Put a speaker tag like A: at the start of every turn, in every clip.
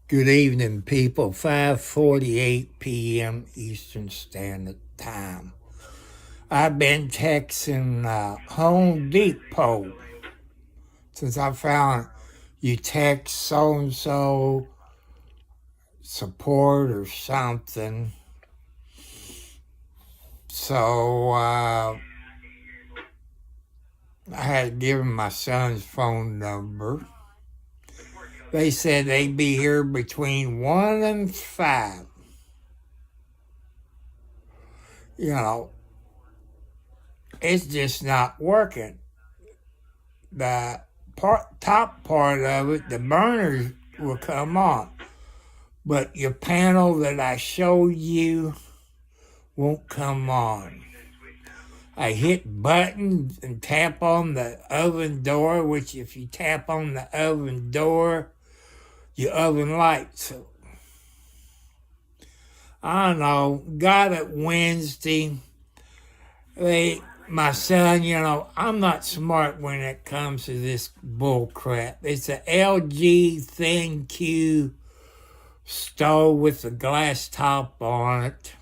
A: Good evening, people. 5:48 p.m. Eastern Standard Time. I've been texting Home Depot since I found you text so-and-so support or something. So I had given my son's phone number. They said they'd be here between 1 and 5. It's just not working. The top part of it, the burners will come on, but your panel that I showed you won't come on. I hit buttons and tap on the oven door, which if you tap on the oven door, your oven lights. I don't know, got it Wednesday. My son, I'm not smart when it comes to this bull crap. It's a LG ThinQ stove with a glass top on it.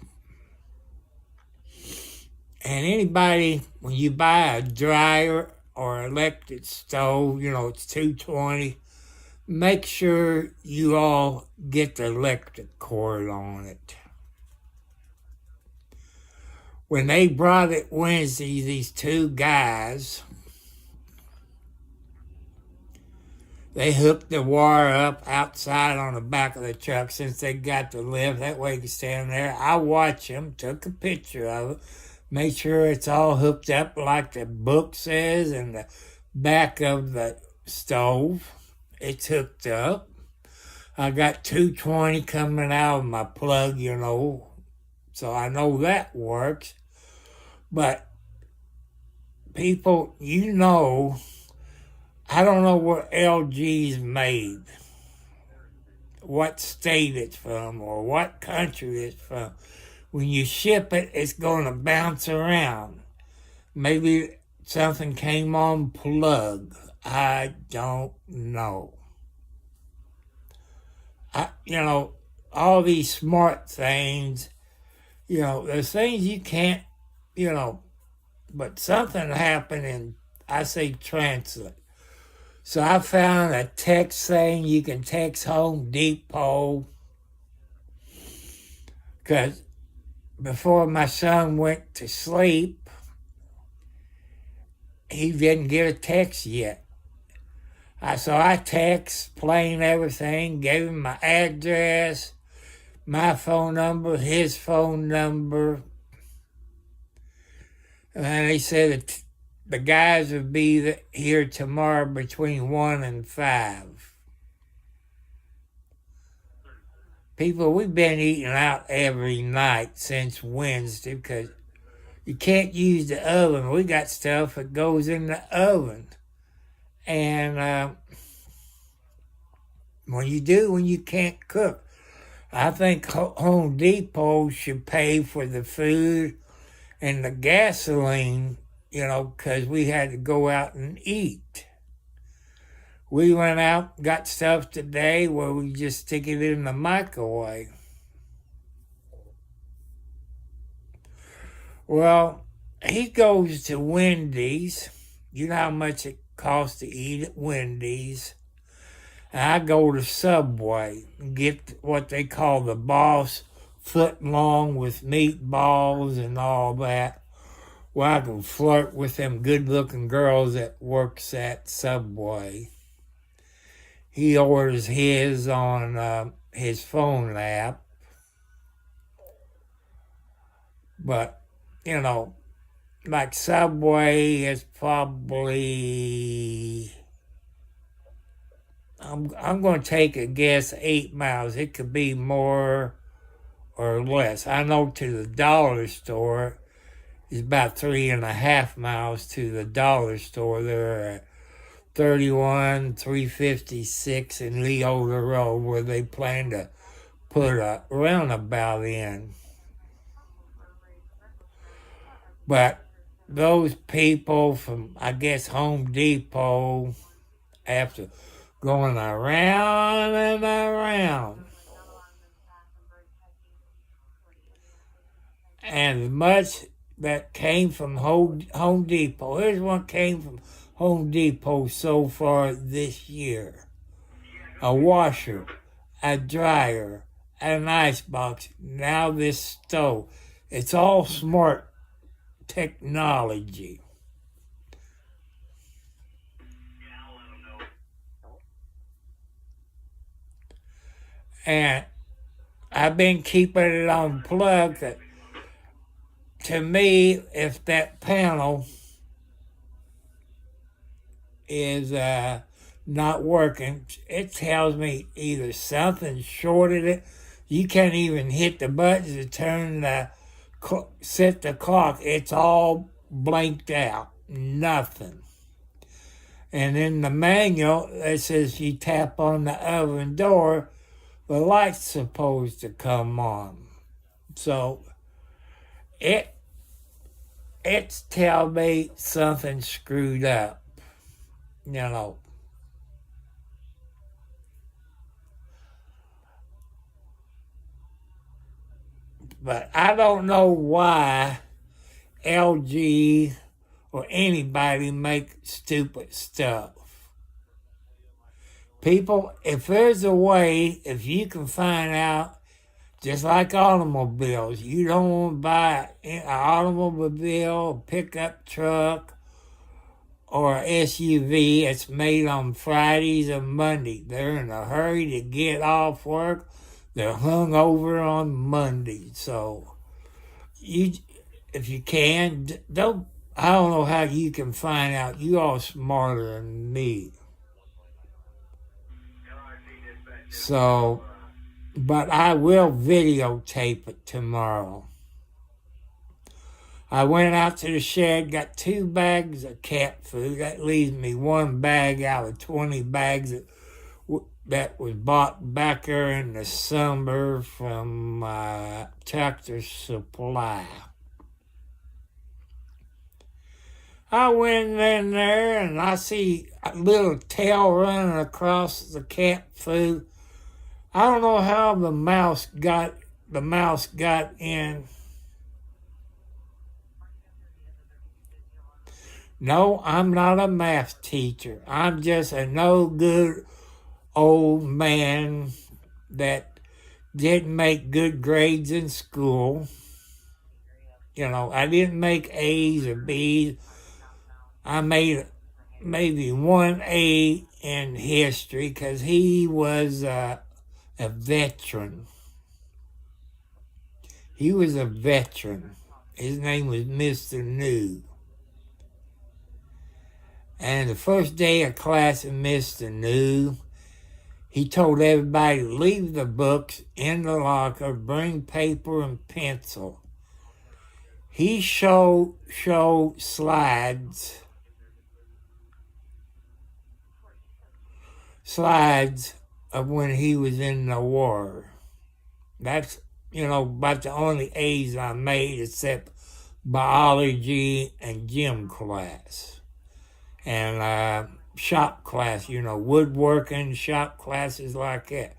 A: And anybody, when you buy a dryer or electric stove, it's 220, make sure you all get the electric cord on it. When they brought it Wednesday, these two guys, they hooked the wire up outside on the back of the truck since they got the lift. That way you can stand there. I watched them, took a picture of it, made sure it's all hooked up like the book says, and the back of the stove, it's hooked up. I got 220 coming out of my plug, so I know that works. But people, I don't know where LG's made, what state it's from, or what country it's from. When you ship it, it's going to bounce around. Maybe something came on plug. I don't know. All these smart things, there's things you can't, but something happened and I say translate. So I found a text thing you can text Home Depot, because before my son went to sleep, he didn't get a text yet. So I text, plain everything, gave him my address, my phone number, his phone number. And then he said that the guys would be here tomorrow between 1 and 5. People, we've been eating out every night since Wednesday because you can't use the oven. We got stuff that goes in the oven. And when you can't cook, I think Home Depot should pay for the food and the gasoline, because we had to go out and eat. We went out, got stuff today where we just stick it in the microwave. Well, he goes to Wendy's. You know how much it costs to eat at Wendy's. And I go to Subway and get what they call the Boss foot long with meatballs and all that. Well, I can flirt with them good-looking girls that works at Subway. He orders his on his phone app. But, like Subway is probably, I'm going to take a guess, 8 miles. It could be more or less. I know to the dollar store is about 3.5 miles to the dollar store. They're at 356 in Leola Road, where they plan to put a roundabout in. But those people from, I guess, Home Depot, after going around and around. And much that came from Home Depot. Here's what came from Home Depot so far this year. A washer, a dryer, an icebox, now this stove. It's all smart technology. And I've been keeping it unplugged. That, to me, if that panel is not working, it tells me either something shorted it. You can't even hit the buttons to turn set the clock. It's all blanked out. Nothing. And in the manual, it says you tap on the oven door, the light's supposed to come on. So it's tell me something screwed up, you know. But I don't know why LG or anybody make stupid stuff. People, if there's a way, if you can find out, just like automobiles, you don't want to buy an automobile, pickup truck, or SUV that's made on Fridays and Mondays. They're in a hurry to get off work. They're hung over on Monday. So, if you can, don't. I don't know how you can find out. You all smarter than me. So, but I will videotape it tomorrow. I went out to the shed, got 2 bags of cat food. That leaves me 1 bag out of 20 bags that was bought back there in the summer from Tractor Supply. I went in there and I see a little tail running across the cat food. I don't know how the mouse got in. No, I'm not a math teacher. I'm just a no good old man that didn't make good grades in school. You know, I didn't make A's or B's. I made maybe 1 A in history because he was a veteran. He was a veteran. His name was Mr. New. And the first day of class of Mr. New, he told everybody to leave the books in the locker, bring paper and pencil. He showed slides of when he was in the war. That's, about the only A's I made except biology and gym class. And shop class, woodworking, shop classes like that.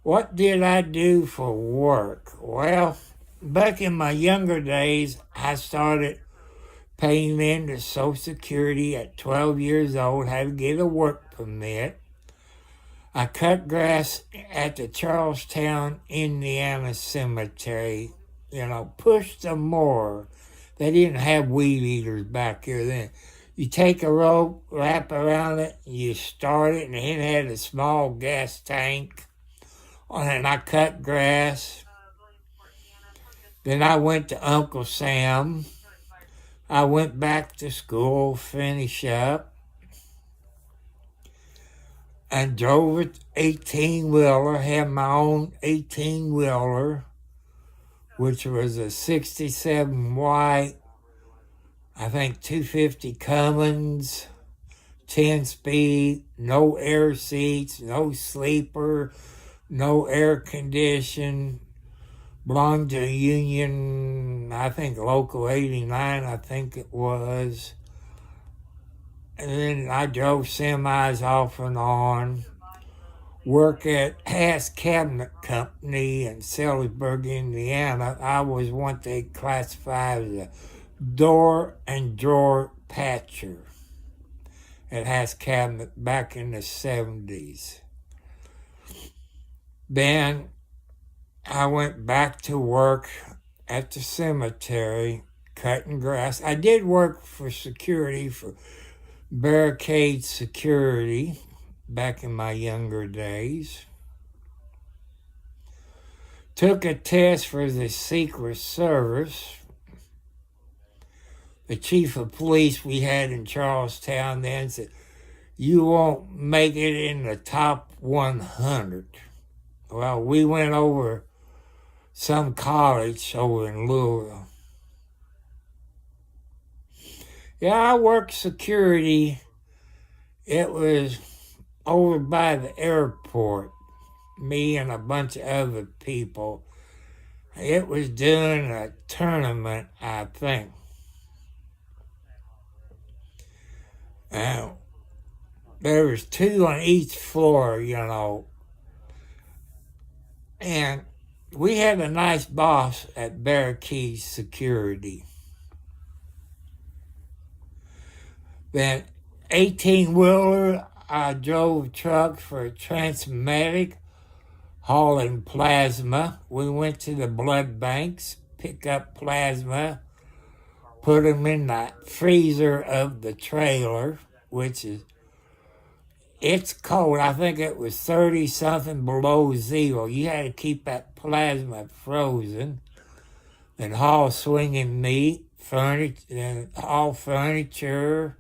A: What did I do for work? Well, back in my younger days, I started paying into Social Security at 12 years old, had to get a work permit. I cut grass at the Charlestown, Indiana cemetery, pushed the mower. They didn't have weed eaters back here then. You take a rope, wrap around it, you start it, and it had a small gas tank on it, and I cut grass. Then I went to Uncle Sam. I went back to school, finish up, and drove an 18-wheeler, had my own 18-wheeler, which was a 67 white, I think 250 Cummins, 10-speed, no air seats, no sleeper, no air condition, belonged to Union, I think Local 89, I think it was. And then I drove semis off and on. Work at Hass Cabinet Company in Sellersburg, Indiana. I was what they classify as a door and drawer patcher at Hass Cabinet back in the 70s. Then I went back to work at the cemetery, cutting grass. I did work for security, for barricade security, back in my younger days. Took a test for the Secret Service. The chief of police we had in Charlestown then said, "You won't make it in the top 100. Well, we went over some college over in Louisville. Yeah, I worked security. It was over by the airport, me and a bunch of other people. It was doing a tournament, I think. There was 2 on each floor, and we had a nice boss at Barricade Security. Then 18-wheeler, I drove trucks for Transmatic, hauling plasma. We went to the blood banks, pick up plasma, put them in the freezer of the trailer, which is, it's cold. I think it was 30-something below zero. You had to keep that plasma frozen. Then haul swinging meat, and haul furniture,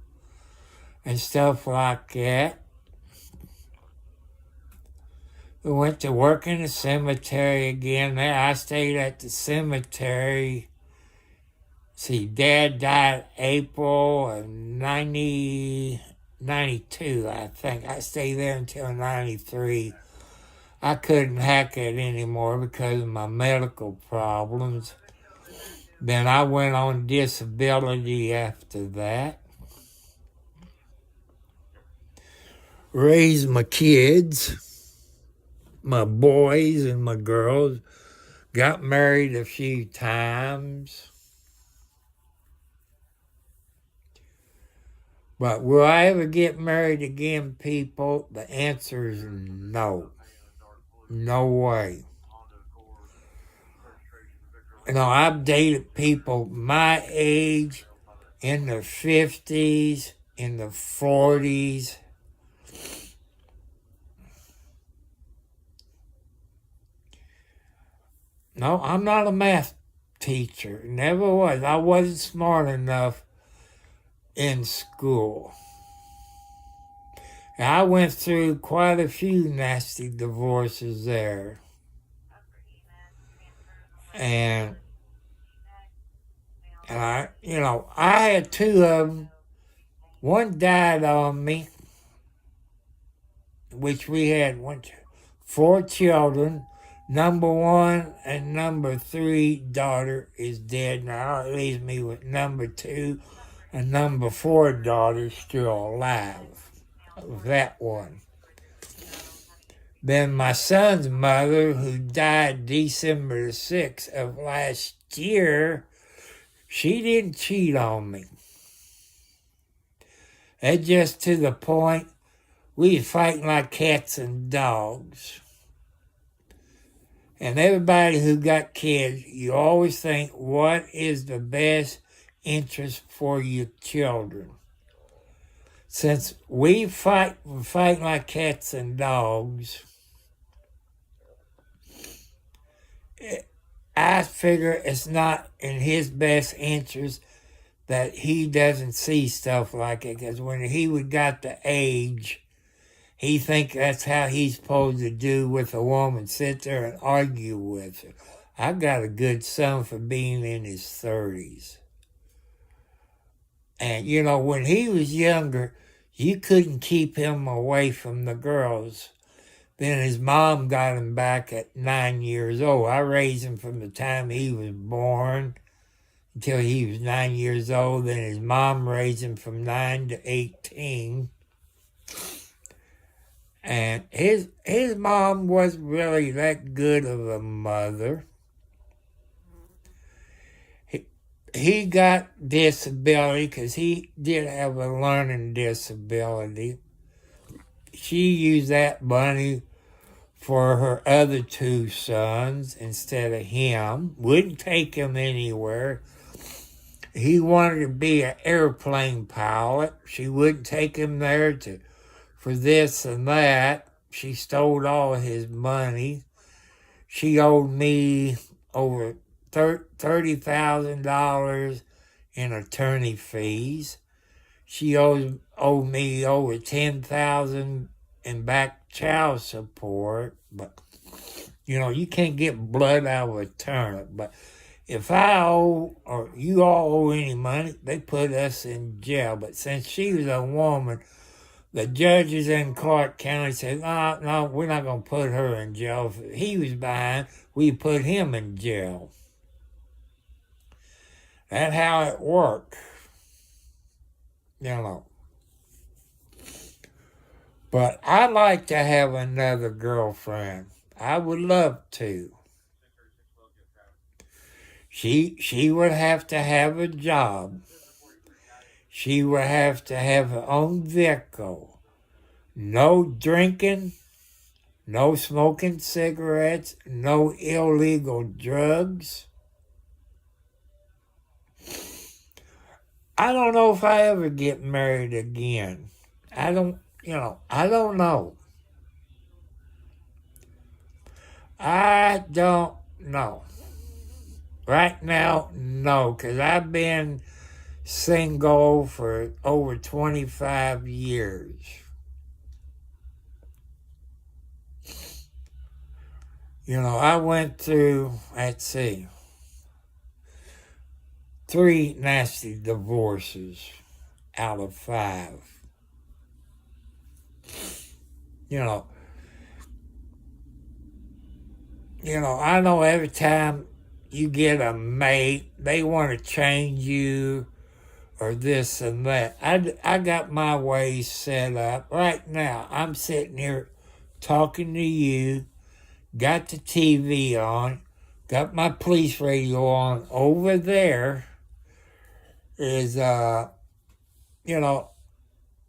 A: and stuff like that. We went to work in the cemetery again. There, I stayed at the cemetery. See, Dad died April of 92, I think. I stayed there until 93. I couldn't hack it anymore because of my medical problems. Then I went on disability after that. Raised my kids, my boys and my girls. Got married a few times. But will I ever get married again, people? The answer is no. No way. I've dated people my age, in their 50s, in their 40s. No, I'm not a math teacher. Never was. I wasn't smart enough in school. I went through quite a few nasty divorces there. And I had 2 of them. One died on me, which we had 4 children. Number 1 and number 3 daughter is dead now. It leaves me with number 2 and number 4 daughter still alive. That one. Then my son's mother, who died December 6th of last year, she didn't cheat on me. That's just to the point we was fighting like cats and dogs. And everybody who got kids, you always think, what is the best interest for your children? Since we're fighting like cats and dogs, I figure it's not in his best interest that he doesn't see stuff like it. Because when he got the age, he think that's how he's supposed to do with a woman, sit there and argue with her. I got a good son for being in his 30s. And, when he was younger, you couldn't keep him away from the girls. Then his mom got him back at 9 years old. I raised him from the time he was born. until he was 9 years old. Then his mom raised him from 9 to 18. And his mom wasn't really that good of a mother. He got disability because he did have a learning disability. She used that money for her other two sons instead of him. Wouldn't take him anywhere. He wanted to be an airplane pilot. She wouldn't take him there for this and that. She stole all his money. She owed me over $30,000 in attorney fees. She owed me over $10,000 in back child support. But you can't get blood out of a turnip. But if I owe or you all owe any money, they put us in jail. But since she was a woman, the judges in Clark County said, no, we're not going to put her in jail. If he was behind, we put him in jail. That's how it worked. But I'd like to have another girlfriend. I would love to. She would have to have a job. She would have to have her own vehicle. No drinking, no smoking cigarettes, no illegal drugs. I don't know if I ever get married again. I don't know. I don't know. Right now, no, because I've been single for over 25 years. I went through, 3 nasty divorces out of 5. I know every time you get a mate, they want to change you or this and that. I got my ways set up. Right now, I'm sitting here talking to you, got the TV on, got my police radio on. Over there is,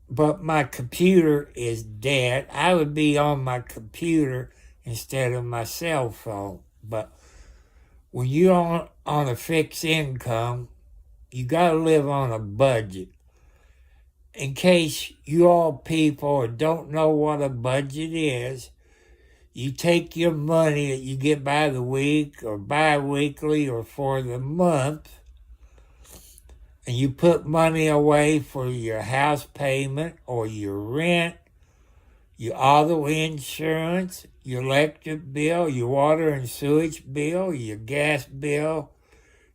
A: but my computer is dead. I would be on my computer instead of my cell phone. But when you're on a fixed income, you got to live on a budget. In case you all people don't know what a budget is, you take your money that you get by the week or bi-weekly or for the month, and you put money away for your house payment or your rent, your auto insurance, your electric bill, your water and sewage bill, your gas bill.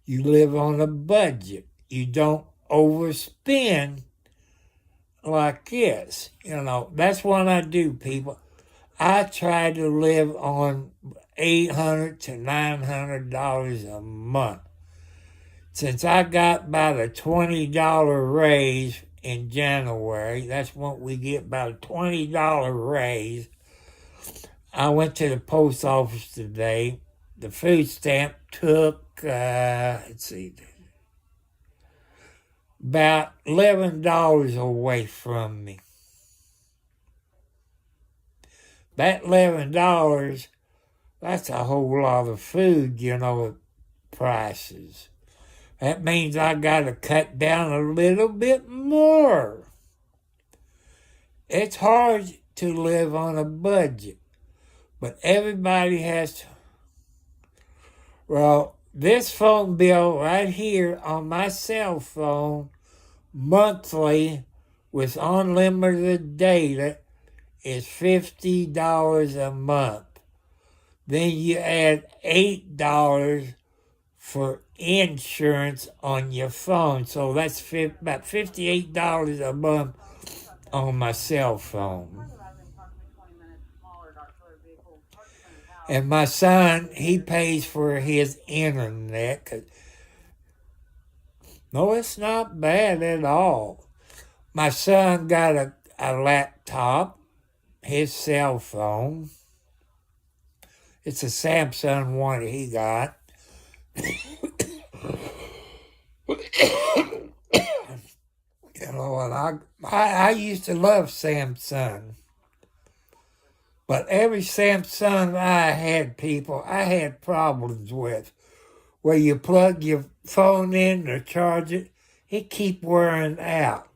A: You live on a budget. You don't overspend like this. That's what I do, people. I try to live on $800 to $900 a month. Since I got about a $20 raise in January, that's what we get, about a $20 raise. I went to the post office today. The food stamp took, about $11 away from me. That $11, that's a whole lot of food, prices. That means I got to cut down a little bit more. It's hard to live on a budget, but everybody has to. Well, this phone bill right here on my cell phone, monthly, with unlimited data, is $50 a month. Then you add $8 for insurance on your phone. So that's about $58 a month on my cell phone. And my son, he pays for his internet. 'Cause No, it's not bad at all. My son got a laptop, his cell phone. It's a Samsung one he got. You know, and I used to love Samsung. But every Samsung I had problems with. Where you plug your phone in or charge it, it keep wearing out.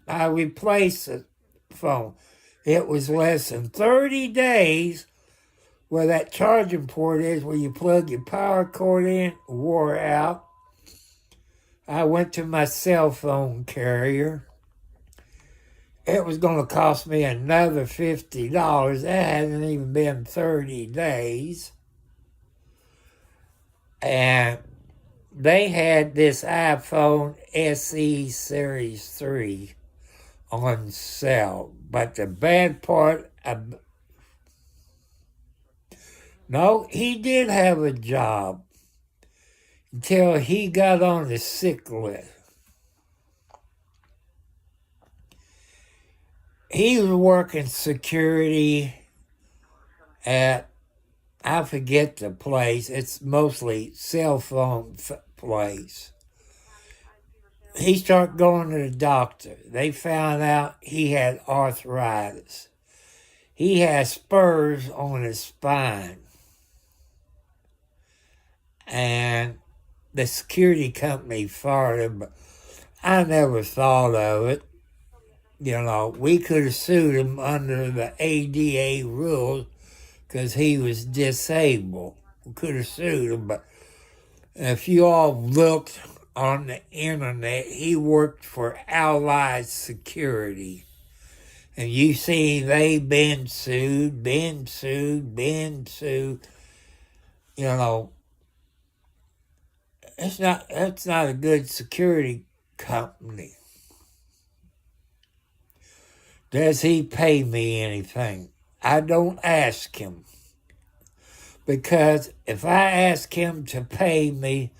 A: I replaced the phone. It was less than 30 days where that charging port is, where you plug your power cord in, wore out. I went to my cell phone carrier. It was going to cost me another $50. That hasn't even been 30 days. And they had this iPhone SE Series 3 on sale. But the bad part, no, he did have a job until he got on the sick list. He was working security at, I forget the place, it's mostly cell phone place. He started going to the doctor. They found out he had arthritis. He has spurs on his spine. And the security company fired him, but I never thought of it. You know, we could have sued him under the ADA rules because he was disabled. We could have sued him, but if you all looked on the internet, he worked for Allied Security. And you see they been sued. You know, it's not a good security company. Does he pay me anything? I don't ask him. Because if I ask him to pay me,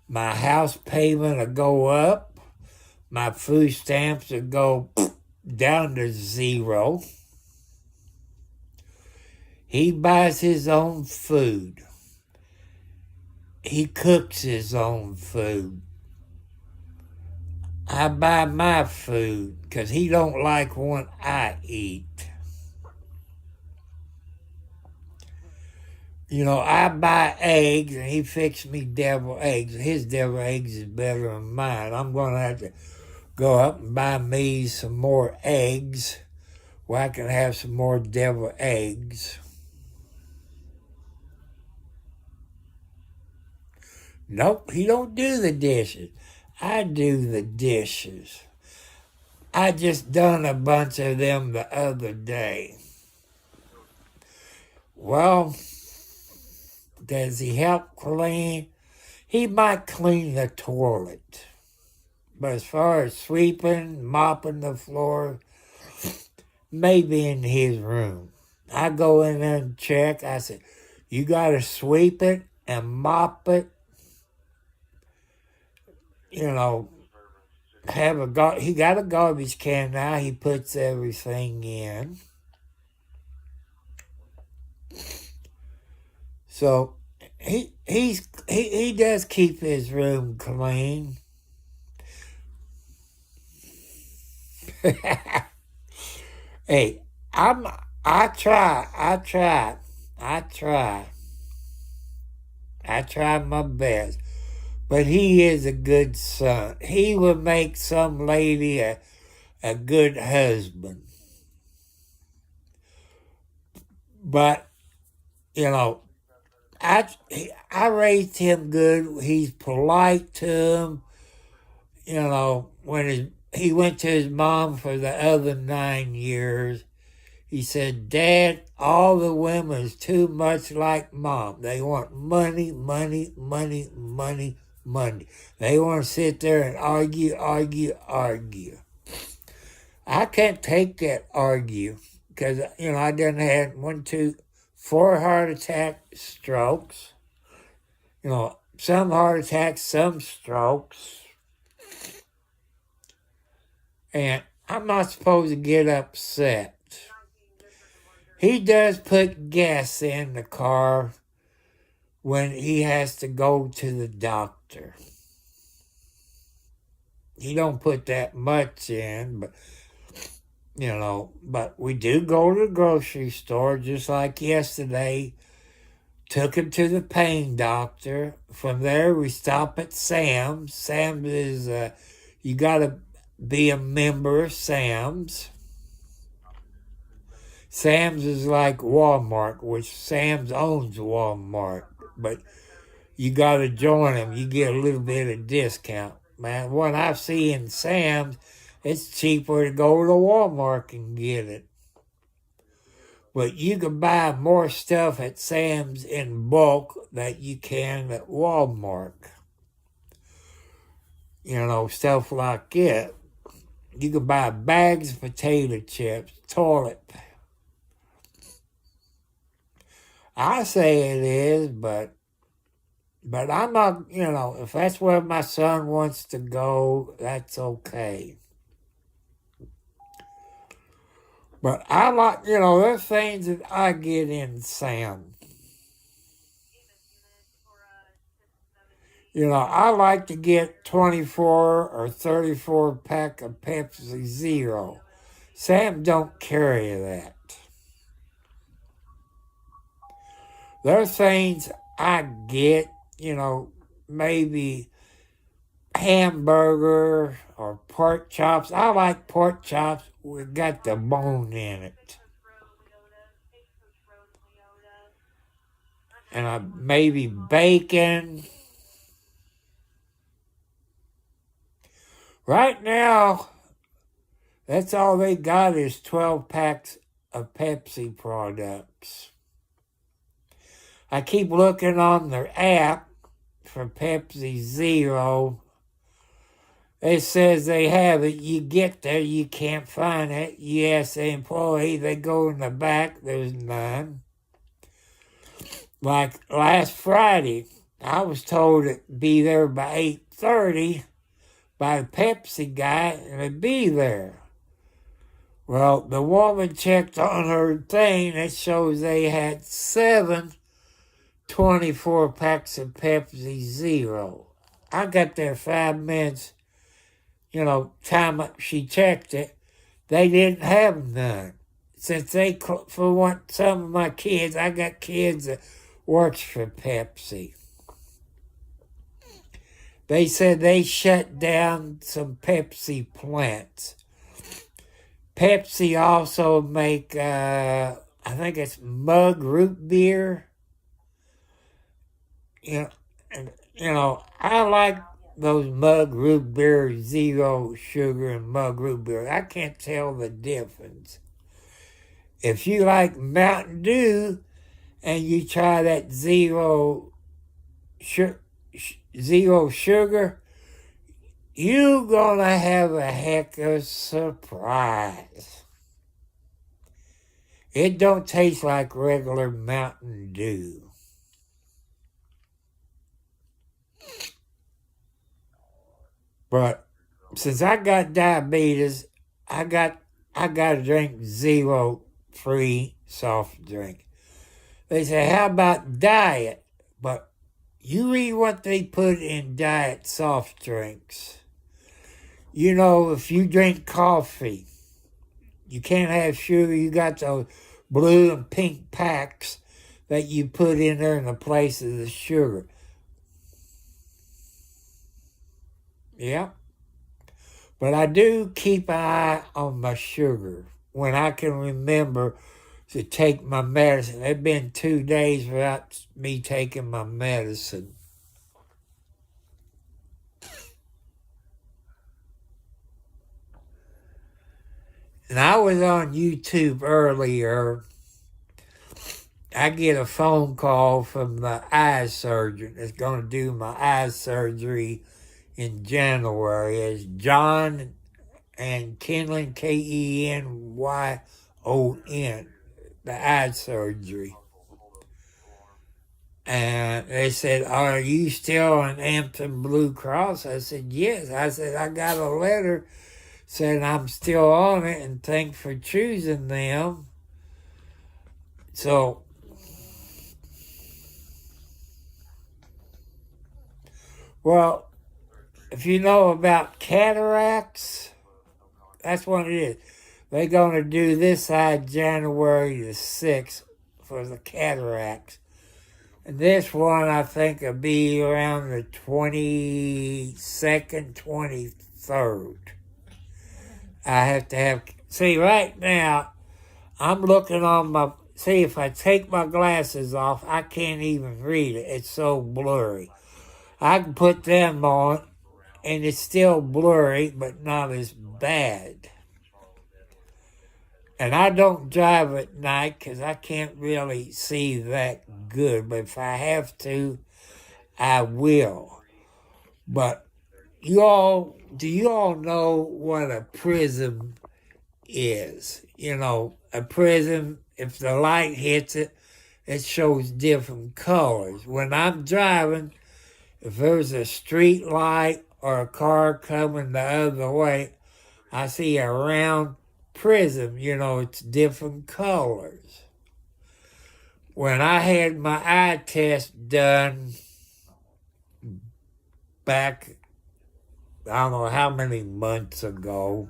A: my house payment will go up, my food stamps will go down to zero. He buys his own food. He cooks his own food. I buy my food because he don't like what I eat. You know, I buy eggs and he fixes me deviled eggs. His deviled eggs is better than mine. I'm going to have to go up and buy me some more eggs where I can have some more deviled eggs. Nope, he don't do the dishes. I do the dishes. I just done a bunch of them the other day. Well, does he help clean? He might clean the toilet. But as far as sweeping, mopping the floor, maybe in his room. I go in there and check. I said, you got to sweep it and mop it. You know, he got a garbage can now. He puts everything in. So he does keep his room clean. Hey, I try my best. But he is a good son. He would make some lady a good husband. But, you know, I raised him good. He's polite to him. You know, when he went to his mom for the other 9 years, he said, Dad, all the women is too much like Mom. They want money. They want to sit there and argue. I can't take that argue because, you know, I done had 4 heart attack strokes. You know, some heart attacks, some strokes. And I'm not supposed to get upset. He does put gas in the car when he has to go to the doctor. He don't put that much in, but but we do go to the grocery store just like yesterday. Took him to the pain doctor. From there, we stop at Sam's. Sam's is, you got to be a member of Sam's. Sam's is like Walmart, which Sam's owns Walmart. But you got to join them. You get a little bit of discount. Man, what I see in Sam's, it's cheaper to go to Walmart and get it. But you can buy more stuff at Sam's in bulk than you can at Walmart. Stuff like it. You can buy bags of potato chips, toilet paper. I say it is, but I'm not, if that's where my son wants to go, that's okay. But I like, there's things that I get in Sam. I like to get 24 or 34 pack of Pepsi Zero. Sam don't carry that. There's things I get, maybe hamburger or pork chops. I like pork chops with got the bone in it. And maybe bacon. Right now, that's all they got is 12 packs of Pepsi products. I keep looking on their app for Pepsi Zero. It says they have it. You get there, you can't find it. You ask the employee, they go in the back, there's none. Like last Friday, I was told it'd be there by 8:30 by the Pepsi guy, and it'd be there. Well, the woman checked on her thing. It shows they had 7 24 packs of Pepsi Zero. I got there 5 minutes, time she checked it. They didn't have none. Since for some of my kids, I got kids that works for Pepsi. They said they shut down some Pepsi plants. Pepsi also make, I think it's mug root beer. I like those mug root beer, zero sugar and mug root beer. I can't tell the difference. If you like Mountain Dew and you try that zero sugar, you're gonna have a heck of a surprise. It don't taste like regular Mountain Dew. But since I got diabetes, I got to drink zero free soft drink. They say, how about diet? But you read what they put in diet soft drinks. If you drink coffee, you can't have sugar. You got those blue and pink packs that you put in there in the place of the sugar. Yeah. But I do keep an eye on my sugar when I can remember to take my medicine. It's been 2 days without me taking my medicine. And I was on YouTube earlier. I get a phone call from the eye surgeon that's going to do my eye surgery in January. It's John and Kenyon, Kenyon, the eye surgery. And they said, are you still on Anthem Blue Cross? I said, yes. I said, I got a letter said I'm still on it and thanks for choosing them. So, well, if you know about cataracts, that's what it is. They're going to do this side January the 6th for the cataracts. And this one, I think, will be around the 22nd, 23rd. I have to have... See, right now, I'm looking on my... See, if I take my glasses off, I can't even read it. It's so blurry. I can put them on, and it's still blurry, but not as bad. And I don't drive at night because I can't really see that good. But if I have to, I will. But do you all know what a prism is? You know, a prism, if the light hits it, it shows different colors. When I'm driving, if there's a street light or a car coming the other way, I see a round prism, you know, it's different colors. When I had my eye test done back, I don't know how many months ago,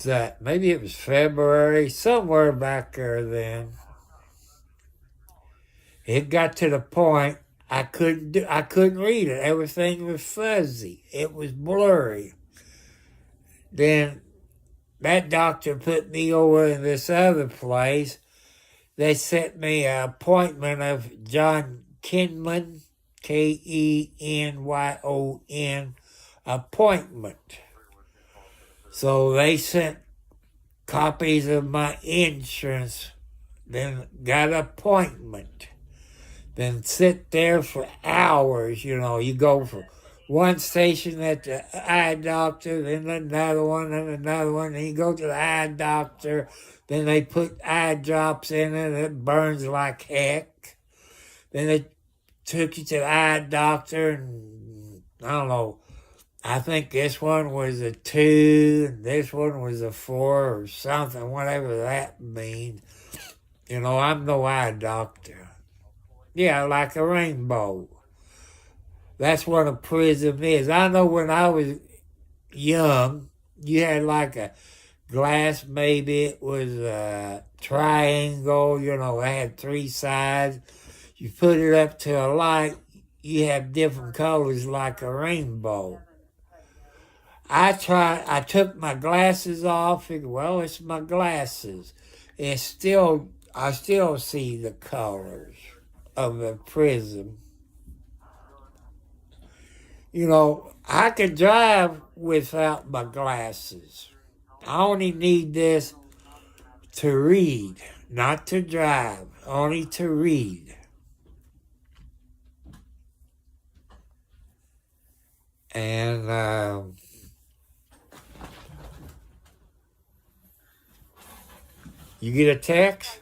A: that maybe it was February, somewhere back there then, it got to the point I couldn't read it. Everything was fuzzy. It was blurry. Then that doctor put me over in this other place. They set me an appointment of John Kenyon, Kenyon appointment. So they sent copies of my insurance, then got an appointment. Then sit there for hours, you know, you go for one station at the eye doctor, then another one, and you go to the eye doctor, then they put eye drops in it, and it burns like heck. Then they took you to the eye doctor, and I don't know, I think this one was a 2, and this one was a 4 or something, whatever that means. You know, I'm no eye doctor. Yeah, like a rainbow. That's what a prism is. I know when I was young, you had like a glass, maybe it was a triangle, you know, it had 3 sides. You put it up to a light, you have different colors like a rainbow. I took my glasses off, figured, well, it's my glasses. I still see the colors of the prism. You know, I could drive without my glasses. I only need this to read, not to drive, only to read. And you get a text?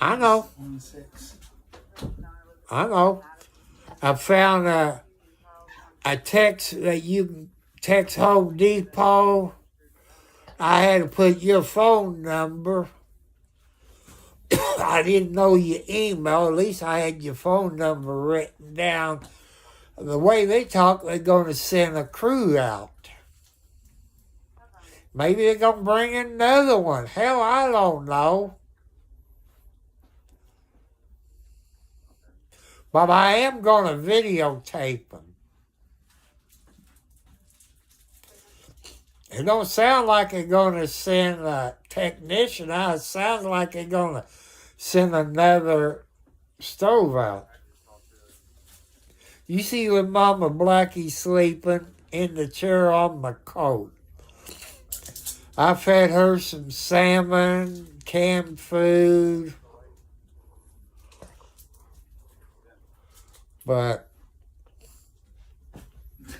A: I know. I know. I found a text that you can text Home Depot. I had to put your phone number. I didn't know your email. At least I had your phone number written down. The way they talk, they're going to send a crew out. Maybe they're going to bring another one. Hell, I don't know. But I am going to videotape them. It don't sound like they're going to send a technician out. It sounds like they're going to send another stove out. You see when Mama Blackie sleeping in the chair on my coat. I fed her some salmon, canned food. But,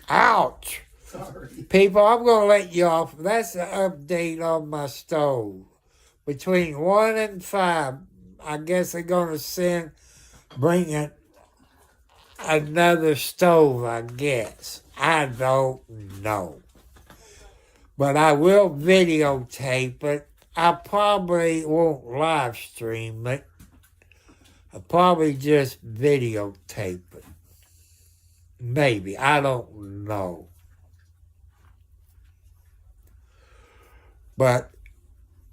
A: ouch. Sorry. People, I'm going to let you off. That's the update on my stove. Between 1 and 5, I guess they're going to bring another stove, I guess. I don't know. But I will videotape it. I probably won't live stream it. I'll probably just videotape it. Maybe. I don't know. But,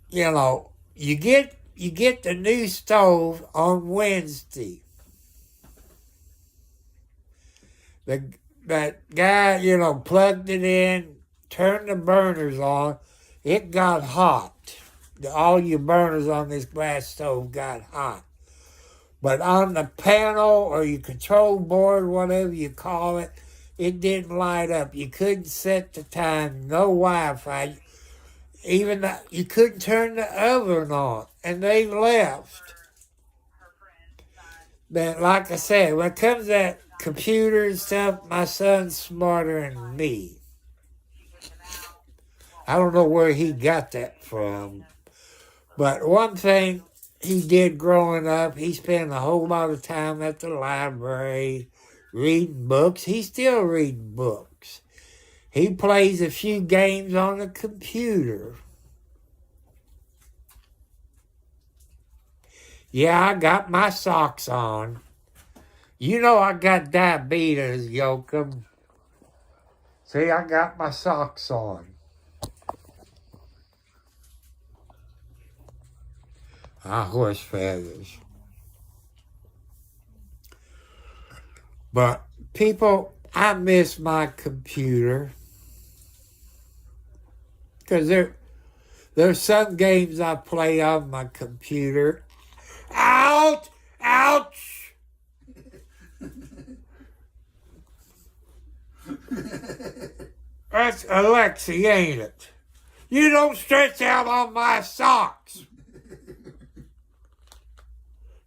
A: you get the new stove on Wednesday. That guy, plugged it in, turned the burners on. It got hot. All your burners on this glass stove got hot. But on the panel or your control board, whatever you call it, it didn't light up. You couldn't set the time, no Wi-Fi. You couldn't turn the oven on. And they left. But like I said, when it comes to that computer and stuff, my son's smarter than me. I don't know where he got that from. But one thing he did growing up, he spent a whole lot of time at the library reading books. He still reads books. He plays a few games on the computer. Yeah, I got my socks on. I got diabetes, Yoakum. See, I got my socks on. Horse feathers. But people, I miss my computer. Because there's some games I play on my computer. Ouch! Ouch! That's Alexi, ain't it? You don't stretch out on my socks.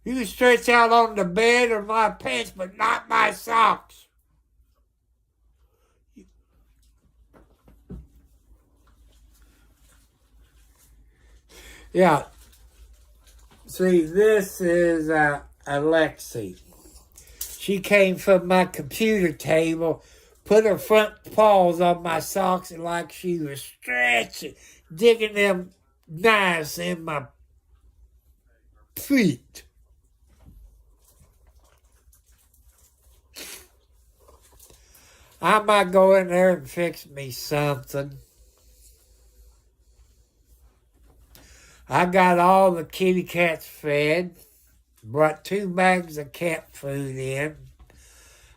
A: You stretch out on the bed or my pants, but not my socks. Yeah. See, this is Alexi. She came from my computer table, put her front paws on my socks, and like she was stretching, digging them knives in my feet. I might go in there and fix me something. I got all the kitty cats fed. Brought 2 bags of cat food in.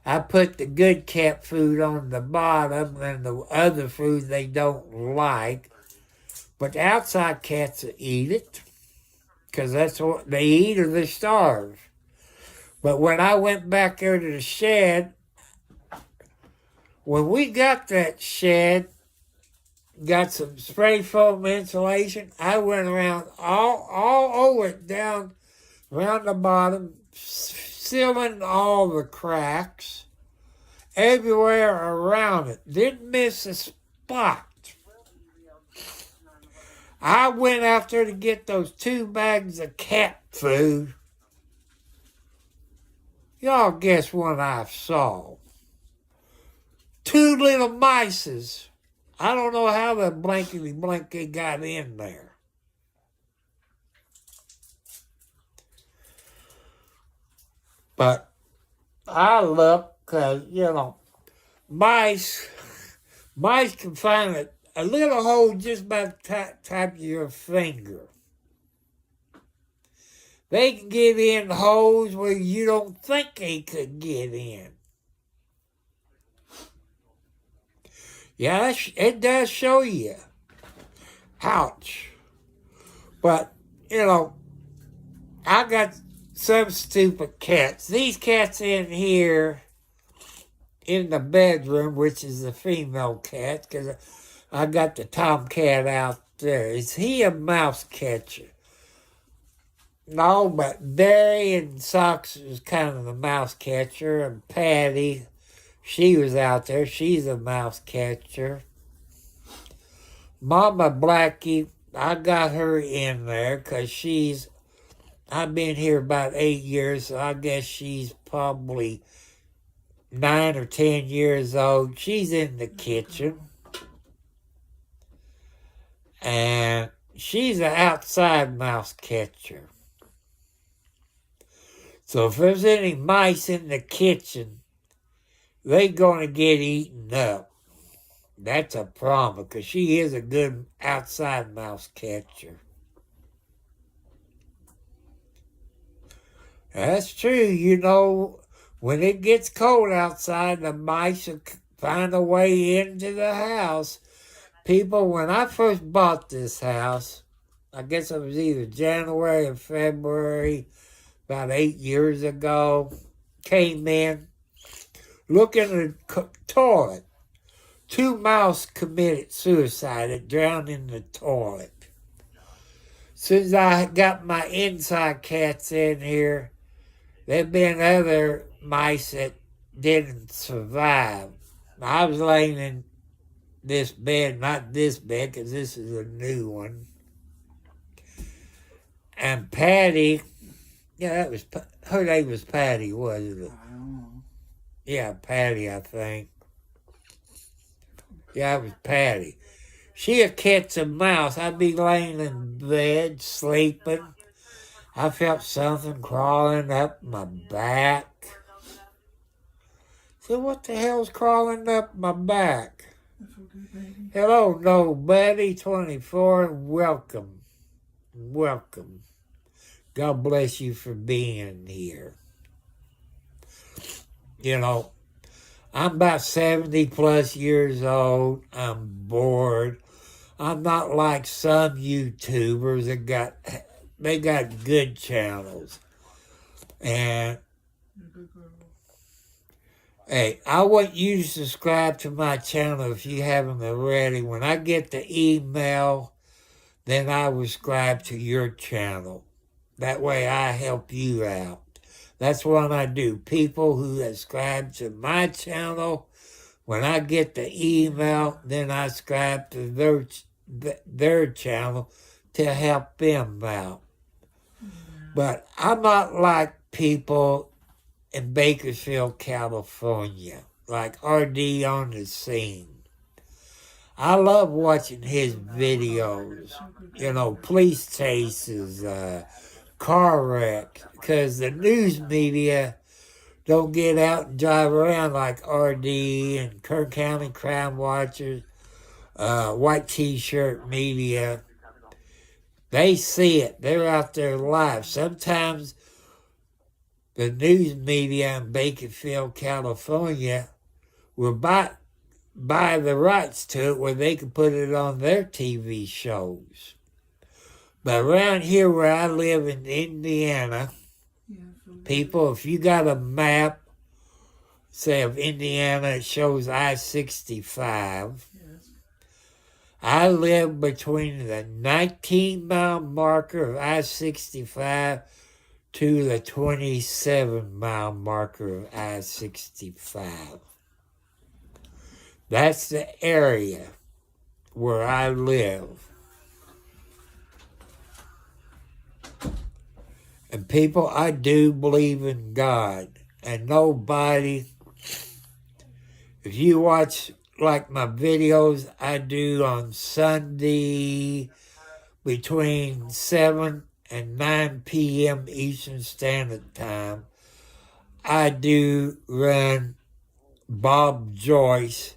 A: I put the good cat food on the bottom and the other food they don't like. But the outside cats will eat it. Because that's what they eat or they starve. But when I went back there to the shed, when we got that shed, got some spray foam insulation, I went around all over it, down around the bottom, sealing all the cracks, everywhere around it. Didn't miss a spot. I went out there to get those 2 bags of cat food. Y'all guess what I saw? 2 little mices. I don't know how the blankety blanket got in there. But I look, because, mice can find a little hole just about the top of your finger. They can get in holes where you don't think they could get in. Yeah, it does show you. Ouch. But, I got some stupid cats. These cats in here in the bedroom, which is the female cat, because I got the tomcat out there. Is he a mouse catcher? No, but Barry and Socks was kind of the mouse catcher, and Patty, she was out there. She's a mouse catcher. Mama Blackie, I got her in there because I've been here about 8 years, so I guess she's probably 9 or 10 years old. She's in the kitchen. And she's an outside mouse catcher. So if there's any mice in the kitchen, they're going to get eaten up. That's a problem, because she is a good outside mouse catcher. That's true. When it gets cold outside, the mice will find a way into the house. People, when I first bought this house, I guess it was either January or February, about 8 years ago, came in, looking at the toilet. 2 mouse committed suicide. It drowned in the toilet. As soon as I got my inside cats in here, there've been other mice that didn't survive. I was laying in this bed, not this bed, because this is a new one. And Patty, her name was Patty, wasn't it?
B: I don't know.
A: Yeah, Patty, I think. Yeah, it was Patty. She a catch a mouse. I'd be laying in bed, sleeping. I felt something crawling up my back. So what the hell's crawling up my back? Hello, nobody, 24, welcome. Welcome. God bless you for being here. I'm about 70 plus years old. I'm bored. I'm not like some YouTubers that they got good channels. And hey, I want you to subscribe to my channel if you haven't already. When I get the email, then I will subscribe to your channel. That way I help you out. That's what I do. People who subscribe to my channel, when I get the email, then I subscribe to their channel to help them out. But I'm not like people in Bakersfield, California, like RD on the Scene. I love watching his videos, police chases, car wreck, because the news media don't get out and drive around like RD and Kern County Crime Watchers, white t-shirt media. They see it. They're out there live. Sometimes the news media in Bakersfield, California will buy the rights to it where they can put it on their TV shows. But around here where I live in Indiana, people, if you got a map, say of Indiana, it shows I-65.
B: Yes.
A: I live between the 19-mile marker of I-65 to the 27-mile marker of I-65. That's the area where I live. And people, I do believe in God. And nobody, if you watch like my videos I do on Sunday between 7 and 9 p.m. Eastern Standard Time, I do run Bob Joyce.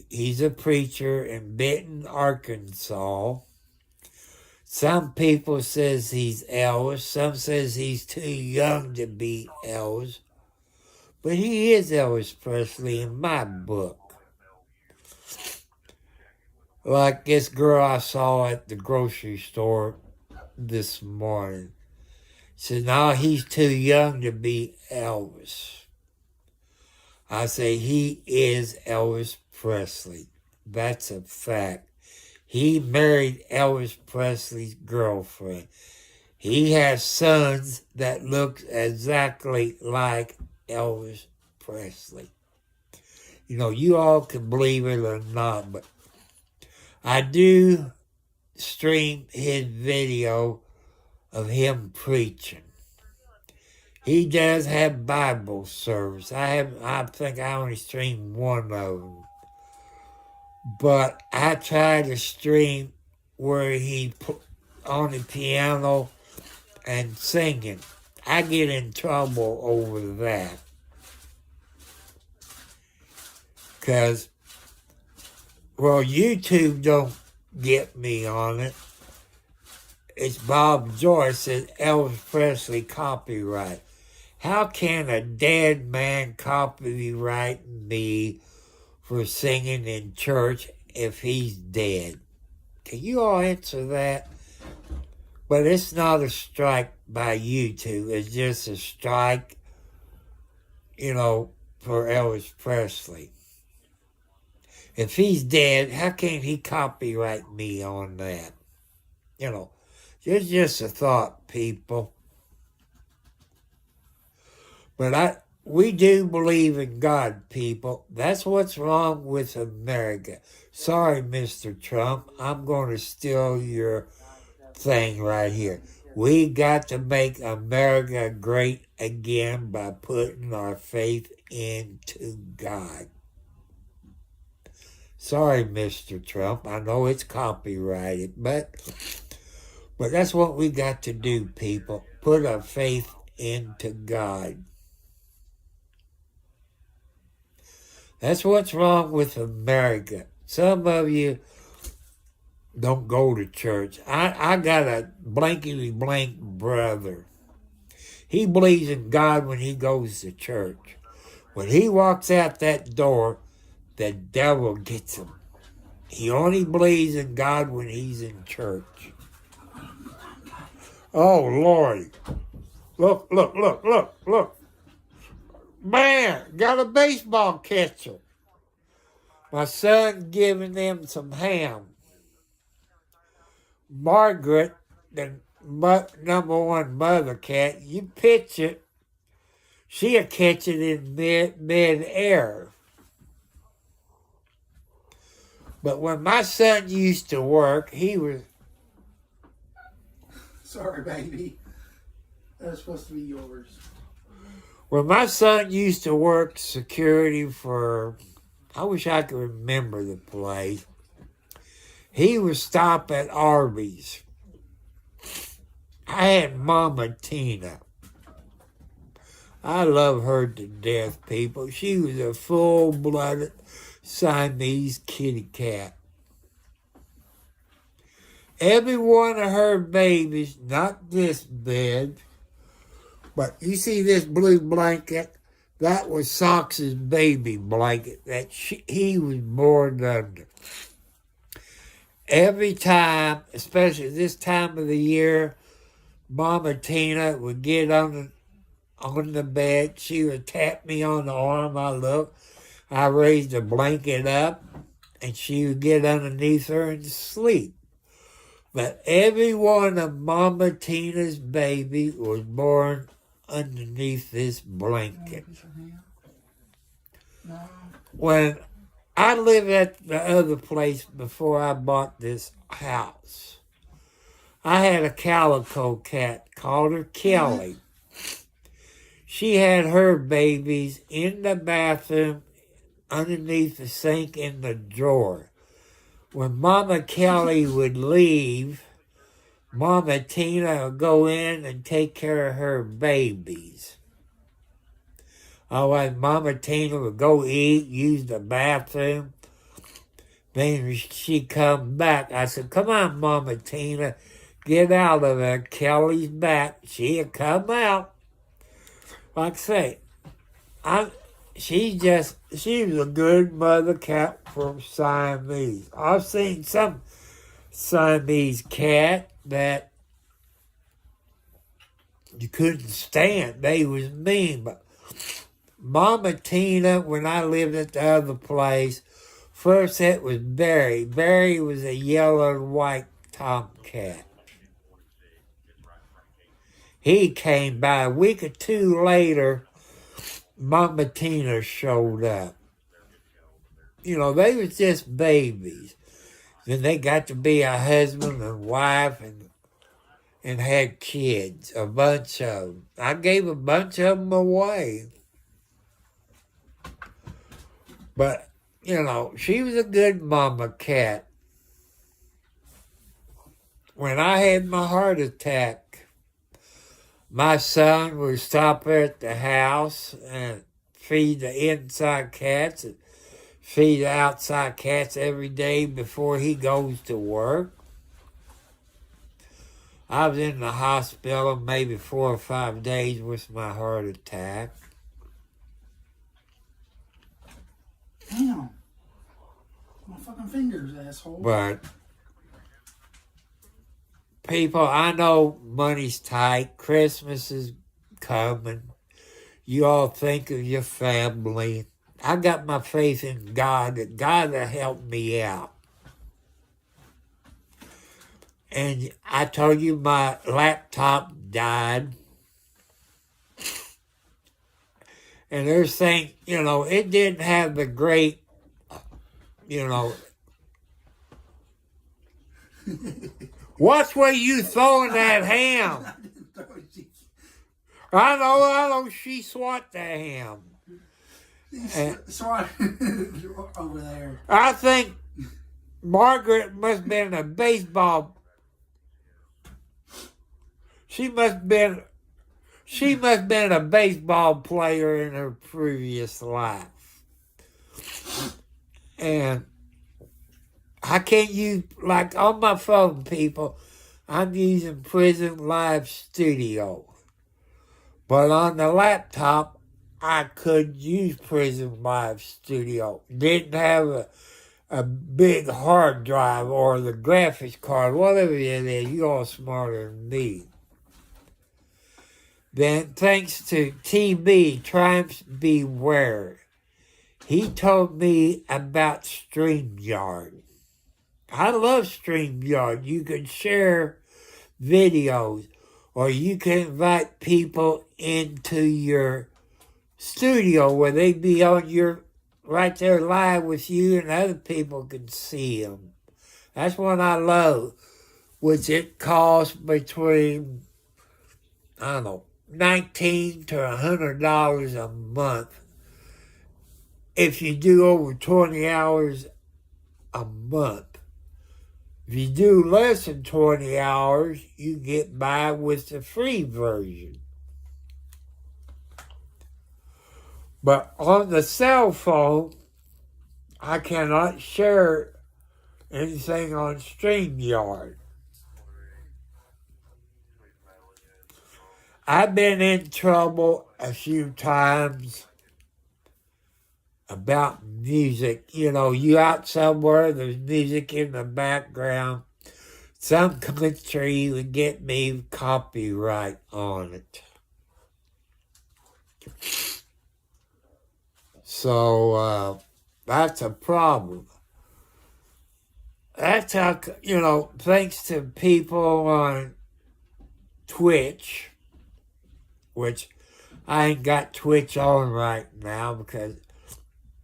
A: He's a preacher in Benton, Arkansas. Some people says he's Elvis. Some says he's too young to be Elvis. But he is Elvis Presley in my book. Like this girl I saw at the grocery store this morning. Said, no, he's too young to be Elvis. I say, he is Elvis Presley. That's a fact. He married Elvis Presley's girlfriend. He has sons that look exactly like Elvis Presley. You all can believe it or not, but I do stream his video of him preaching. He does have Bible service. I think I only streamed one of them. But I try to stream where he put on the piano and singing. I get in trouble over that. Because, well, YouTube don't get me on it. It's Bob Joyce says Elvis Presley copyright. How can a dead man copyright me for singing in church if he's dead? Can you all answer that? But it's not a strike by YouTube. It's just a strike, for Elvis Presley. If he's dead, how can he copyright me on that? It's just a thought, people. But we do believe in God, people. That's what's wrong with America. Sorry, Mr. Trump. I'm going to steal your thing right here. We got to make America great again by putting our faith into God. Sorry, Mr. Trump. I know it's copyrighted, but that's what we got to do, people. Put our faith into God. That's what's wrong with America. Some of you don't go to church. I got a blankety blank brother. He believes in God when he goes to church. When he walks out that door, the devil gets him. He only believes in God when he's in church. Oh, Lord. Look. Man, got a baseball catcher. My son giving them some ham. Margaret, the number one mother cat, you pitch it, she'll catch it in mid-air. But when my son used to work, he was...
B: Sorry, baby. That was supposed to be yours.
A: When my son used to work security for... I wish I could remember the place. He would stop at Arby's. I had Mama Tina. I love her to death, people. She was a full-blooded Siamese kitty cat. Every one of her babies, not this bed, but you see this blue blanket? That was Sox's baby blanket that he was born under. Every time, especially this time of the year, Mama Tina would get on the bed. She would tap me on the arm. I raised the blanket up, and she would get underneath her and sleep. But every one of Mama Tina's babies was born underneath this blanket. When I lived at the other place before I bought this house, I had a calico cat, called her Kelly. She had her babies in the bathroom, underneath the sink in the drawer. When Mama Kelly would leave, Mama Tina would go in and take care of her babies. Otherwise, Mama Tina would go eat, use the bathroom. Then she'd come back. I said, come on, Mama Tina, get out of there. Kelly's back. She'll come out. Like I say, she was a good mother cat from Siamese. I've seen some Siamese cat that you couldn't stand. They was mean. But Mama Tina, when I lived at the other place, first it was Barry. Barry was a yellow and white tomcat. He came by a week or two later. Mama Tina showed up. They was just babies. Then they got to be a husband and wife, and and had kids, a bunch of them. I gave a bunch of them away. But, you know, she was a good mama cat. When I had my heart attack, my son would stop at the house and feed the inside cats and feed the outside cats every day before he goes to work. I was in the hospital maybe 4 or 5 days with my heart attack.
B: Damn. My fucking fingers, asshole.
A: But people, I know money's tight. Christmas is coming. You all think of your family. I got my faith in God, that God will help me out. And I told you my laptop died. And they're saying, you know, it didn't have the great, you know. What's where you throwing that ham? I know, she swat the ham.
B: Sorry, over there.
A: I think Margaret must have been a baseball. She must have been a baseball player in her previous life. And I can't use, like on my phone, people, I'm using Prison Live Studio. But on the laptop, I could use Prison Live Studio. Didn't have a big hard drive or the graphics card, whatever it is. You're all smarter than me. Then, thanks to TB, Triumphs Beware, he told me about StreamYard. I love StreamYard. You can share videos, or you can invite people into your studio where they be on your, right there live with you, and other people can see them. That's what I love, which it costs between, I don't know, $19 to $100 a month. If you do over 20 hours a month. If you do less than 20 hours, you get by with the free version. But on the cell phone, I cannot share anything on StreamYard. I've been in trouble a few times about music. You know, you out somewhere, there's music in the background. Some country would get me copyright on it. So, that's a problem. That's how, you know, thanks to people on Twitch, which I ain't got Twitch on right now because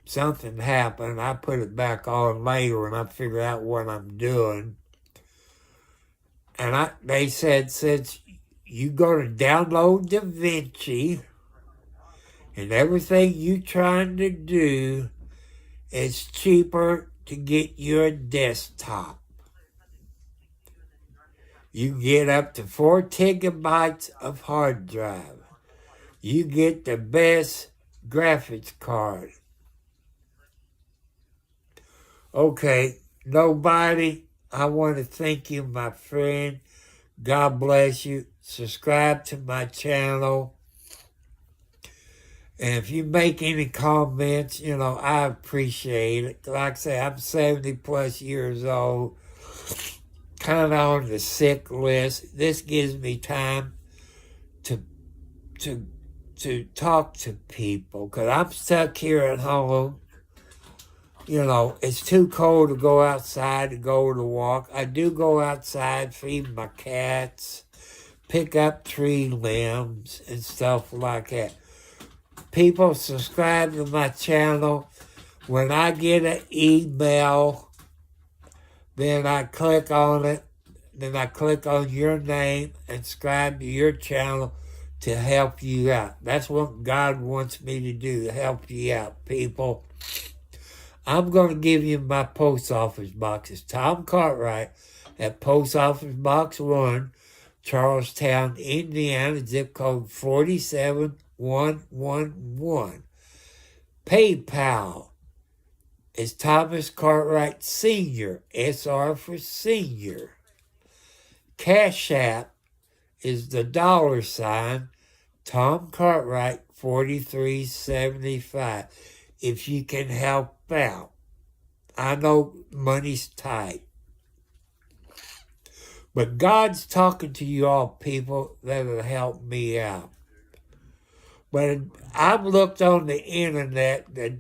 A: something happened. I put it back on later when I figure out what I'm doing. And they said, since you go to download DaVinci and everything you trying to do, it's cheaper to get you a desktop. You get up to 4 gigabytes of hard drive. You get the best graphics card. Okay, nobody, I want to thank you, my friend. God bless you. Subscribe to my channel. And if you make any comments, you know, I appreciate it. Like I say, I'm 70 plus years old, kind of on the sick list. This gives me time to talk to people, because I'm stuck here at home. You know, it's too cold to go outside to go to walk. I do go outside, feed my cats, pick up tree limbs and stuff like that. People, subscribe to my channel. When I get an email, then I click on it. then I click on your name and subscribe to your channel to help you out. That's what God wants me to do, to help you out, people. I'm going to give you my post office box. It's Tom Cartwright at Post Office Box 1, Charlestown, Indiana, zip code 47111. PayPal is Thomas Cartwright Sr., SR for Senior. Cash App is the $, Tom Cartwright 4375. If you can help out. I know money's tight. But God's talking to you all people that'll help me out. But I've looked on the internet, the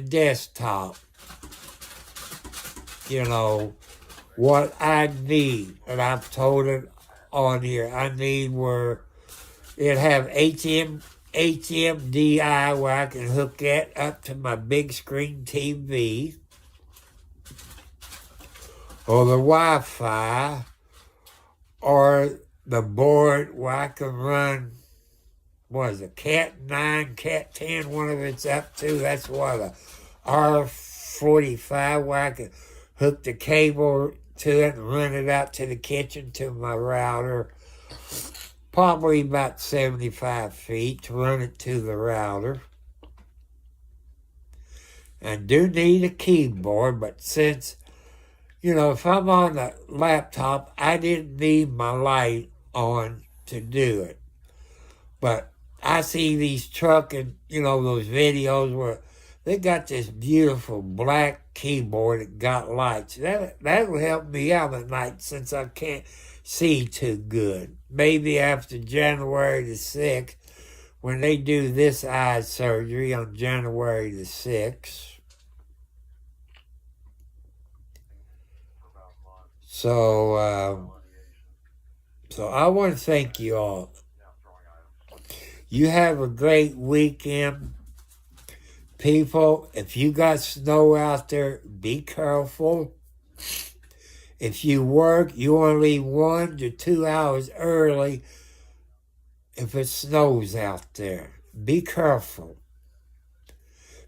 A: desktop, what I need. And I've told it on here. I need where it have HMDI where I can hook that up to my big screen TV. Or the Wi-Fi. Or the board where I can run, Cat 9, Cat 10, one of it's up to. That's what, a R45 where I can hook the cable to it and run it out to the kitchen to my router. Probably about 75 feet to run it to the router. I do need a keyboard, but since, if I'm on the laptop, I didn't need my light on to do it. But I see these trucking, those videos where they got this beautiful black keyboard that got lights. That'll help me out at night since I can't see too good. Maybe after January the 6th, when they do this eye surgery on January the 6th. So I want to thank you all. You have a great weekend. People, if you got snow out there, be careful. If you work, you want to leave 1 to 2 hours early if it snows out there. Be careful.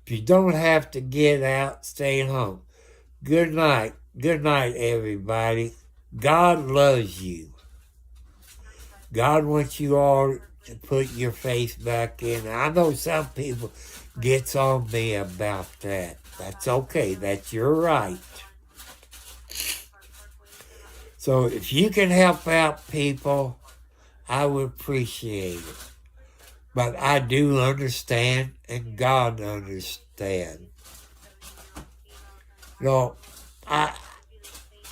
A: If you don't have to get out, stay home. Good night. Good night, everybody. God loves you. God wants you all to put your faith back in. I know some people gets on me about that. That's okay. That's your right. So if you can help out people, I would appreciate it. But I do understand, and God understands.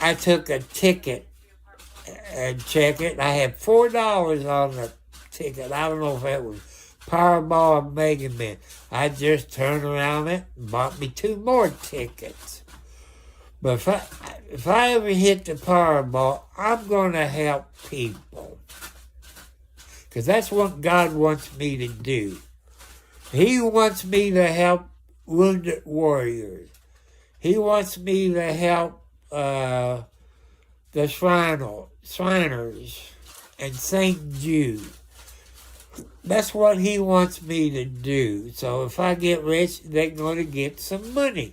A: I took a ticket and checked it. I had $4 on the ticket. I don't know if that was Powerball or Mega Man. I just turned around it and bought me 2 more tickets. But if I ever hit the Powerball, I'm going to help people. Because that's what God wants me to do. He wants me to help wounded warriors. He wants me to help the Shriners and St. Jude. That's what he wants me to do. So if I get rich, they're going to get some money.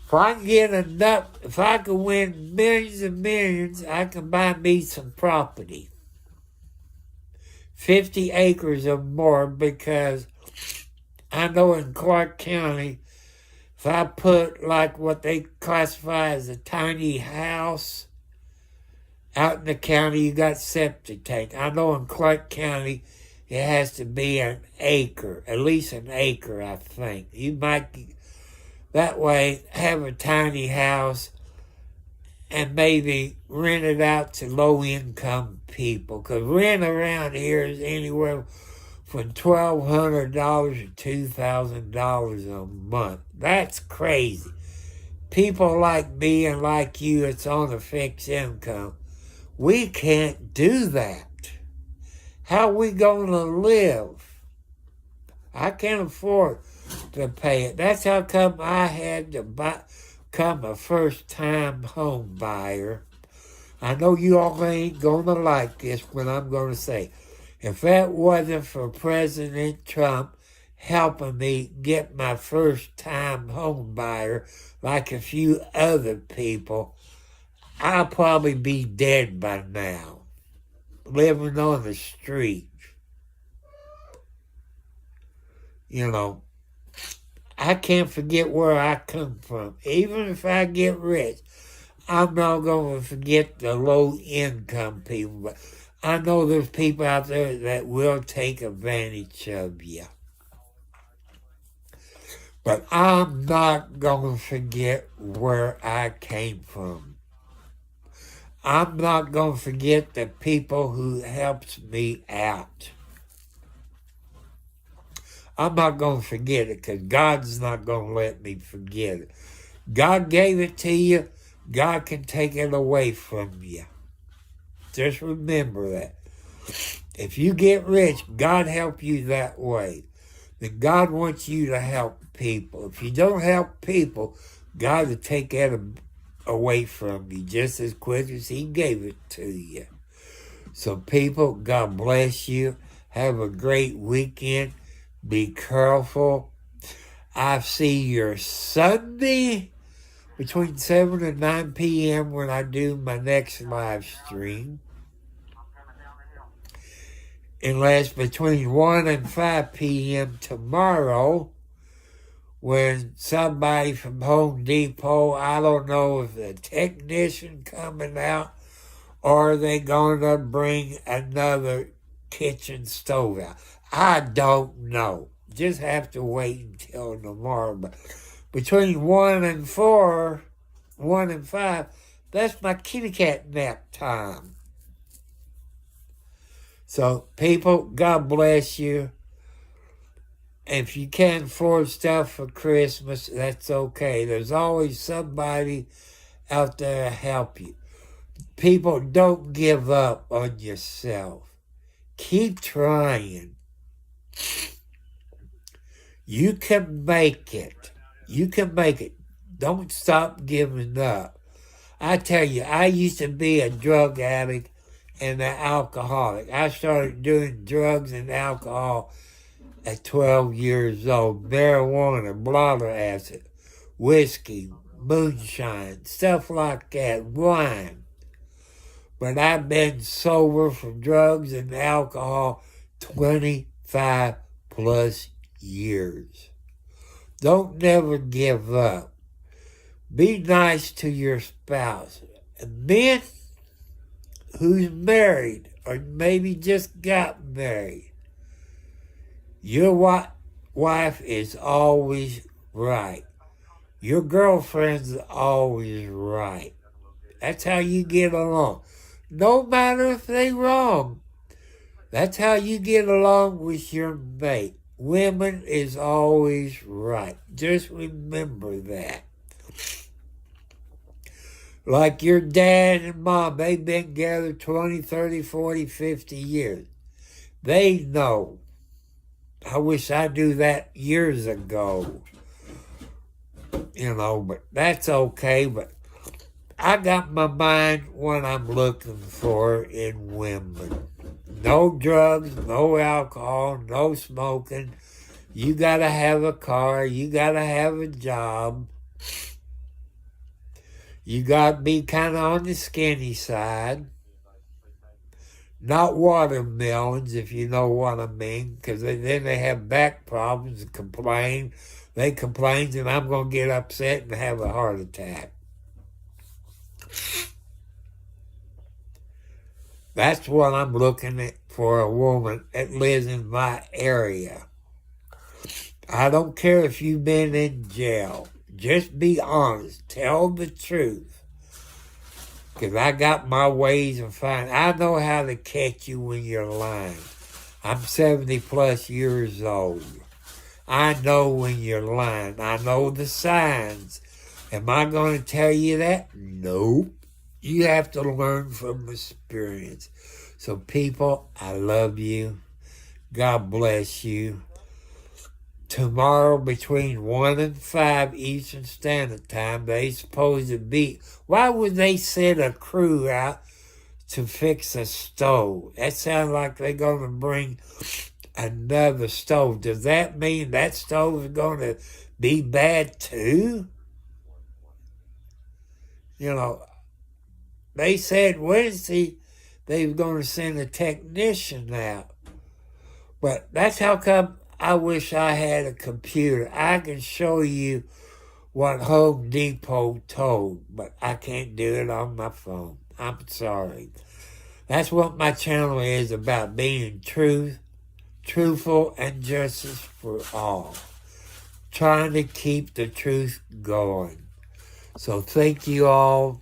A: If I can get enough, if I can win millions and millions, I can buy me some property. 50 acres or more, because I know in Clark County, if I put like what they classify as a tiny house out in the county, you got septic tank. I know in Clark County, it has to be an acre, at least an acre, I think. You might, that way, have a tiny house and maybe rent it out to low-income people. Because rent around here is anywhere from $1,200 to $2,000 a month. That's crazy. People like me and like you that's on a fixed income, we can't do that. How are we going to live? I can't afford to pay it. That's how come I had to become a first-time home buyer, I know you all ain't going to like this when I'm going to say, if that wasn't for President Trump helping me get my first-time home buyer like a few other people, I'll probably be dead by now, living on the street. You know, I can't forget where I come from. Even if I get rich, I'm not going to forget the low-income people. But I know there's people out there that will take advantage of you. But I'm not going to forget where I came from. I'm not going to forget the people who helped me out. I'm not going to forget it because God's not going to let me forget it. God gave it to you. God can take it away from you. Just remember that. If you get rich, God help you that way. Then God wants you to help people. If you don't help people, God will take that away from you just as quick as He gave it to you. So people, God bless you. Have a great weekend. Be careful. I see you Sunday between 7 and 9 p.m. when I do my next live stream. Unless between 1 and 5 p.m. tomorrow when somebody from Home Depot, I don't know if the technician coming out or they going to bring another kitchen stove out. I don't know. Just have to wait until tomorrow. But between 1 and 4, 1 and 5, that's my kitty cat nap time. So, people, God bless you. If you can't afford stuff for Christmas, that's okay. There's always somebody out there to help you. People, don't give up on yourself. Keep trying. You can make it. You can make it. Don't stop giving up. I tell you, I used to be a drug addict and an alcoholic. I started doing drugs and alcohol at 12 years old. Marijuana, blotter acid, whiskey, moonshine, stuff like that, wine. But I've been sober from drugs and alcohol 25 plus years. Don't never give up. Be nice to your spouse. And men who's married or maybe just got married, your wife is always right. Your girlfriend's always right. That's how you get along. No matter if they wrong. That's how you get along with your mate. Women is always right. Just remember that. Like your dad and mom, they've been together 20, 30, 40, 50 years. They know. I wish I knew that years ago. But that's okay. But I got my mind what I'm looking for in women. No drugs, no alcohol, no smoking. You got to have a car. You got to have a job. You got to be kind of on the skinny side. Not watermelons, if you know what I mean, because then they have back problems and complain. They complain, and I'm going to get upset and have a heart attack. That's what I'm looking at for a woman that lives in my area. I don't care if you've been in jail. Just be honest. Tell the truth. Because I got my ways of finding. I know how to catch you when you're lying. I'm 70 plus years old. I know when you're lying. I know the signs. Am I going to tell you that? Nope. You have to learn from experience. So people, I love you. God bless you. tomorrow between 1 and 5 Eastern Standard Time, they supposed to be. Why would they send a crew out to fix a stove? That sounds like they're going to bring another stove. Does that mean that stove is going to be bad too? You know, they said Wednesday they were going to send a technician out. But that's how come I wish I had a computer. I can show you what Home Depot told, but I can't do it on my phone. I'm sorry. That's what my channel is about, being truthful, and justice for all. Trying to keep the truth going. So thank you all.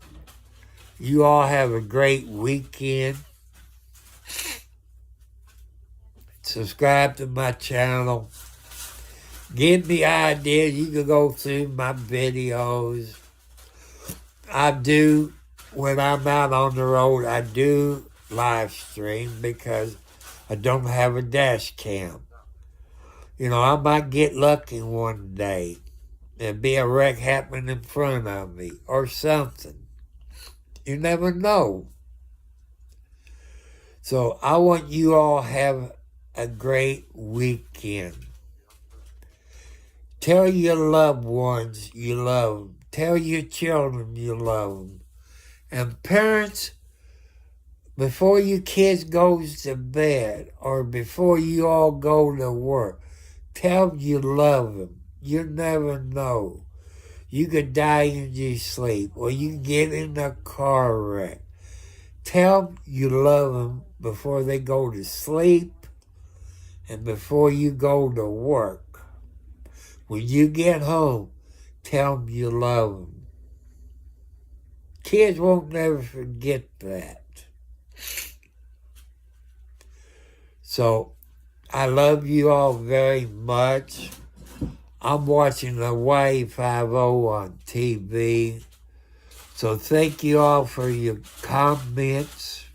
A: You all have a great weekend. Subscribe to my channel. Give me ideas. You can go through my videos. I do, when I'm out on the road, I do live stream because I don't have a dash cam. You know, I might get lucky one day. There'll be a wreck happening in front of me or something. You never know. So I want you all to have a great weekend. Tell your loved ones you love them. Tell your children you love them. And parents, before your kids goes to bed or before you all go to work, tell them you love them. You never know. You could die in your sleep or you can get in a car wreck. Tell them you love them before they go to sleep and before you go to work. When you get home, tell them you love them. Kids won't never forget that. So, I love you all very much. I'm watching Hawaii 5-0 on TV. So thank you all for your comments.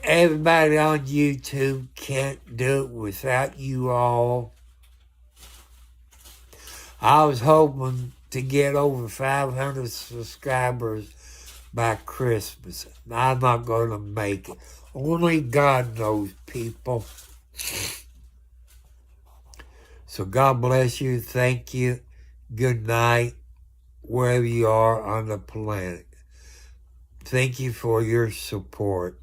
A: Everybody on YouTube can't do it without you all. I was hoping to get over 500 subscribers by Christmas. I'm not going to make it. Only God knows, people. So God bless you. Thank you. Good night, wherever you are on the planet. Thank you for your support.